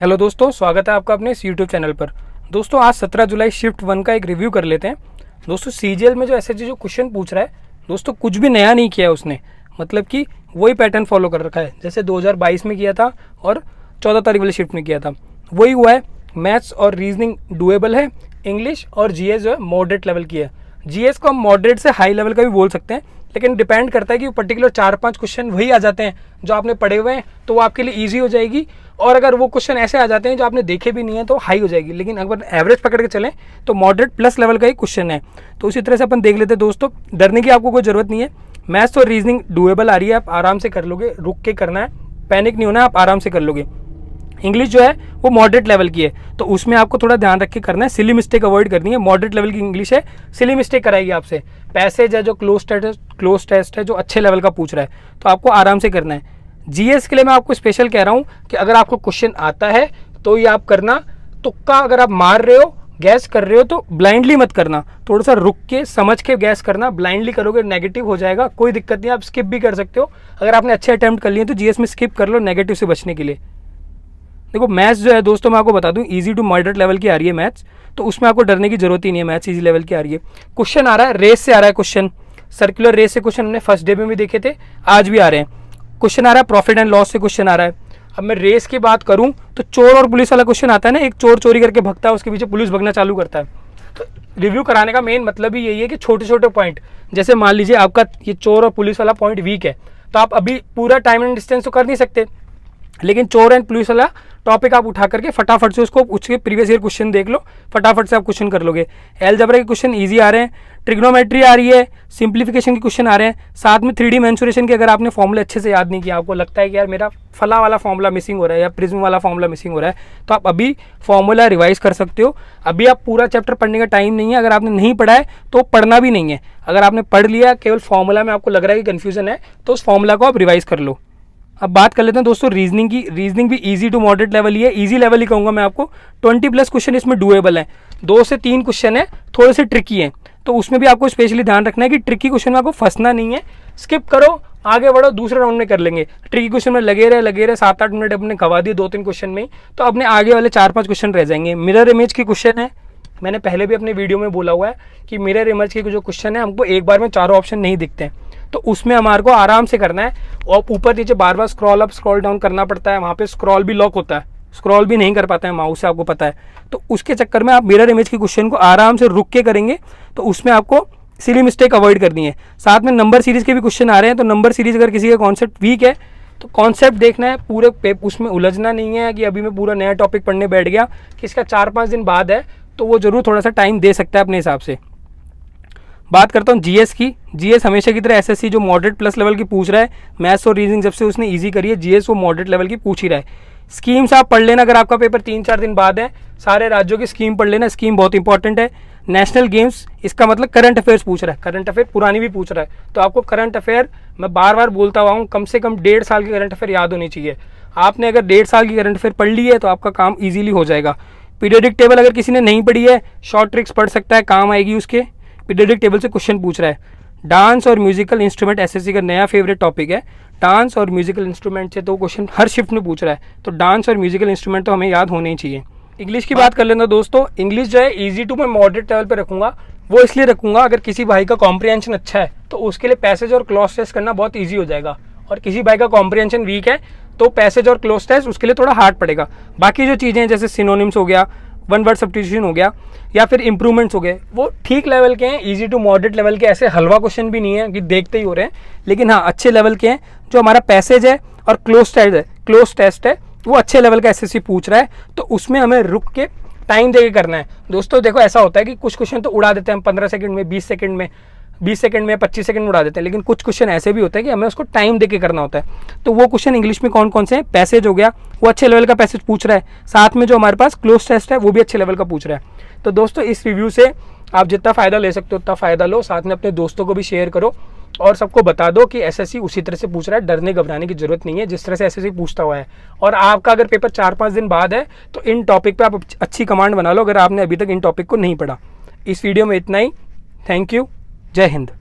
Hello दोस्तों, स्वागत है आपका अपने इस यूट्यूब चैनल पर। दोस्तों आज 17 जुलाई शिफ्ट 1 का एक रिव्यू कर लेते हैं। दोस्तों सीजीएल में जो एसएससी जो क्वेश्चन पूछ रहा है, दोस्तों कुछ भी नया नहीं किया है उसने, मतलब कि वही पैटर्न फॉलो कर रखा है जैसे 2022 में किया था और 14 तारीख वाली शिफ्ट में किया था, वही हुआ है। मैथ्स और रीजनिंग डुएबल है, इंग्लिश और जीएस जो है मॉडरेट लेवल की है। जीएस को हम मॉडरेट से हाई लेवल का भी बोल सकते हैं, लेकिन डिपेंड करता है कि पर्टिकुलर 4-5 क्वेश्चन वही आ जाते हैं जो आपने पढ़े हुए हैं तो वो आपके लिए ईजी हो जाएगी, और अगर वो क्वेश्चन ऐसे आ जाते हैं जो आपने देखे भी नहीं है तो हाई हो जाएगी। लेकिन अगर एवरेज पकड़ के चलें तो मॉडरेट प्लस लेवल का ही क्वेश्चन है। तो उसी तरह से अपन देख लेते हैं। दोस्तों डरने की आपको कोई ज़रूरत नहीं है, मैथ्स और रीजनिंग डुएबल आ रही है, आप आराम से कर लोगे, रुक के करना है, पैनिक नहीं होना, आप आराम से कर लोगे। इंग्लिश जो है वो मॉडरेट लेवल की है, तो उसमें आपको थोड़ा ध्यान रख के करना है, सिली मिस्टेक अवॉइड करनी है। मॉडरेट लेवल की इंग्लिश है, सिली मिस्टेक कराएगी आपसे। पैसेज है जो क्लोज टेस्ट है जो अच्छे लेवल का पूछ रहा है, तो आपको आराम से करना है। जीएस के लिए मैं आपको स्पेशल कह रहा हूँ कि अगर आपको क्वेश्चन आता है तो ये आप करना, तुक्का अगर आप मार रहे हो, गैस कर रहे हो तो ब्लाइंडली मत करना, थोड़ा सा रुक के समझ के गैस करना। ब्लाइंडली करोगे नेगेटिव हो जाएगा, कोई दिक्कत नहीं, आप स्किप भी कर सकते हो। अगर आपने अच्छे अटेम्प्ट कर लिए तो जीएस में स्किप कर लो नेगेटिव से बचने के लिए। देखो मैथ्स जो है दोस्तों, मैं आपको बता दूं इजी टू मॉडरेट लेवल की आ रही है मैथ्स, तो उसमें आपको डरने की जरूरत ही नहीं है, मैथ्स इजी लेवल की आ रही है। क्वेश्चन आ रहा है रेस से, आ रहा है क्वेश्चन, सर्कुलर रेस से क्वेश्चन हमने फर्स्ट डे में भी देखे थे, आज भी आ रहे हैं। क्वेश्चन आ रहा है प्रॉफिट एंड लॉस से क्वेश्चन आ रहा है। अब मैं रेस की बात करूं तो चोर और पुलिस वाला क्वेश्चन आता है ना, एक चोर चोरी करके भगता है, उसके पीछे पुलिस भगना चालू करता है। तो रिव्यू कराने का मेन मतलब ही यही है कि छोटे छोटे पॉइंट, जैसे मान लीजिए आपका ये चोर और पुलिस वाला पॉइंट वीक है, तो आप अभी पूरा टाइम एंड डिस्टेंस तो कर नहीं सकते, लेकिन चोर एंड पुलिस वाला टॉपिक आप उठा करके फटाफट से उसके प्रीवियस ईयर क्वेश्चन देख लो, फटाफट से आप क्वेश्चन कर लोगे। अलजेब्रा के क्वेश्चन इजी आ रहे हैं, ट्रिग्नोमेट्री आ रही है, सिंप्लीफिकेशन के क्वेश्चन आ रहे हैं, साथ में 3D मेंसुरेशन के अगर आपने फॉर्मूले अच्छे से याद नहीं किया, आपको लगता है कि यार मेरा फला वाला फॉर्मूला मिसिंग हो रहा है या प्रिज्म वाला फॉर्मूला मिसिंग हो रहा है, तो आप अभी फॉर्मूला रिवाइज कर सकते हो। अभी आप पूरा चैप्टर पढ़ने का टाइम नहीं है, अगर आपने नहीं पढ़ा है तो पढ़ना भी नहीं है। अगर आपने पढ़ लिया, केवल फॉर्मूला में आपको लग रहा है कि कन्फ्यूजन है, तो उस फॉर्मूला को आप रिवाइज कर लो। अब बात कर लेते हैं दोस्तों रीजनिंग की। रीजनिंग भी इजी टू मॉडरेट लेवल ही है, इजी लेवल ही कहूँगा मैं आपको। 20+ क्वेश्चन इसमें डुएबल है, 2 से 3 क्वेश्चन है थोड़े से ट्रिकी हैं, तो उसमें भी आपको स्पेशली ध्यान रखना है कि ट्रिकी क्वेश्चन में आपको फंसना नहीं है, स्किप करो, आगे बढ़ो, दूसरे राउंड में कर लेंगे। ट्रिकी क्वेश्चन में लगे रहे 7-8 मिनट अपने गवा दिए 2-3 क्वेश्चन में ही, तो अपने आगे वाले 4-5 क्वेश्चन रह जाएंगे। मिरर इमेज के क्वेश्चन है, मैंने पहले भी अपने वीडियो में बोला हुआ है कि मिरर इमेज के जो क्वेश्चन है हमको एक बार में चारों ऑप्शन नहीं दिखते हैं, तो उसमें हमारे को आराम से करना है, और ऊपर नीचे बार बार स्क्रॉल अप स्क्रॉल डाउन करना पड़ता है, वहाँ पे स्क्रॉल भी लॉक होता है, स्क्रॉल भी नहीं कर पाता है माउस से, आपको पता है। तो उसके चक्कर में आप मिरर इमेज के क्वेश्चन को आराम से रुक के करेंगे, तो उसमें आपको सिली मिस्टेक अवॉइड करनी है। साथ में नंबर सीरीज के भी क्वेश्चन आ रहे हैं, तो नंबर सीरीज अगर किसी का कॉन्सेप्ट वीक है तो कॉन्सेप्ट देखना है, पूरे उसमें उलझना नहीं है कि अभी मैं पूरा नया टॉपिक पढ़ने बैठ गया, कि इसका 4-5 दिन बाद है, तो वो जरूर थोड़ा सा टाइम दे सकता है अपने हिसाब से। बात करता हूँ जीएस की। जीएस हमेशा की तरह एसएससी जो मॉडरेट प्लस लेवल की पूछ रहा है, मैथ्स और रीजनिंग जब से उसने इजी करी है, जीएस वो मॉडरेट लेवल की पूछ ही रहा है। स्कीम्स आप पढ़ लेना, अगर आपका पेपर 3-4 दिन बाद है, सारे राज्यों की स्कीम पढ़ लेना, स्कीम बहुत इंपॉर्टेंट है। नेशनल गेम्स, इसका मतलब करंट अफेयर्स पूछ रहा है, करंट अफेयर पुरानी भी पूछ रहा है, तो आपको करंट अफेयर, मैं बार बार बोलता हुआ हूँ, कम से कम 1.5 साल की करंट अफेयर याद होनी चाहिए। आपने अगर 1.5 साल की करंट अफेयर पढ़ ली है तो आपका काम ईजिली हो जाएगा। पीरियडिक टेबल अगर किसी ने नहीं पढ़ी है, शॉर्ट ट्रिक्स पढ़ सकता है, काम आएगी उसके। पीरियडिक टेबल से क्वेश्चन पूछ रहा है। डांस और म्यूजिकल इंस्ट्रूमेंट एसएससी का नया फेवरेट टॉपिक है, डांस और म्यूजिकल इंस्ट्रूमेंट से तो क्वेश्चन हर शिफ्ट में पूछ रहा है, तो डांस और म्यूजिकल इंस्ट्रूमेंट तो हमें याद होने ही चाहिए। इंग्लिश की बात कर लेना दोस्तों, इंग्लिश जो है इजी टू मैं मॉडरेट लेवल पे रखूंगा, वो इसलिए रखूंगा अगर किसी भाई का कॉम्प्रिहेंशन अच्छा है तो उसके लिए पैसेज और क्लॉज टेस्ट करना बहुत ईजी हो जाएगा, और किसी भाई का कॉम्प्रिहेंशन वीक है तो पैसेज और क्लॉज टेस्ट उसके लिए थोड़ा हार्ड पड़ेगा। बाकी जो चीज़ें जैसे सिनोनिम्स हो गया, वन वर्ड सब्स्टिट्यूशन हो गया, या फिर इंप्रूवमेंट्स हो गए, वो ठीक लेवल के हैं, इजी टू मॉडरेट लेवल के, ऐसे हलवा क्वेश्चन भी नहीं है कि देखते ही हो रहे हैं, लेकिन हाँ अच्छे लेवल के हैं। जो हमारा पैसेज है और क्लोज टेस्ट है वो अच्छे लेवल का एसएससी पूछ रहा है, तो उसमें हमें रुक के टाइम देके करना है। दोस्तों देखो ऐसा होता है कि कुछ क्वेश्चन तो उड़ा देते हैं हम 15 सेकंड में, 20 सेकंड में, 25 सेकंड में उड़ा देते हैं, लेकिन कुछ क्वेश्चन ऐसे भी होते हैं कि हमें उसको टाइम देके करना होता है। तो वो क्वेश्चन इंग्लिश में कौन कौन से हैं, पैसेज हो गया, वो अच्छे लेवल का पैसेज पूछ रहा है, साथ में जो हमारे पास क्लोज टेस्ट है वो भी अच्छे लेवल का पूछ रहा है। तो दोस्तों इस रिव्यू से आप जितना फ़ायदा ले सकते हो उतना फ़ायदा लो, साथ में अपने दोस्तों को भी शेयर करो, और सबको बता दो कि एसएससी उसी तरह से पूछ रहा है, डरने घबराने की जरूरत नहीं है जिस तरह से एसएससी पूछता हुआ है। और आपका अगर पेपर 4-5 दिन बाद है तो इन टॉपिक पे आप अच्छी कमांड बना लो, अगर आपने अभी तक इन टॉपिक को नहीं पढ़ा। इस वीडियो में इतना ही, थैंक यू, जय हिंद।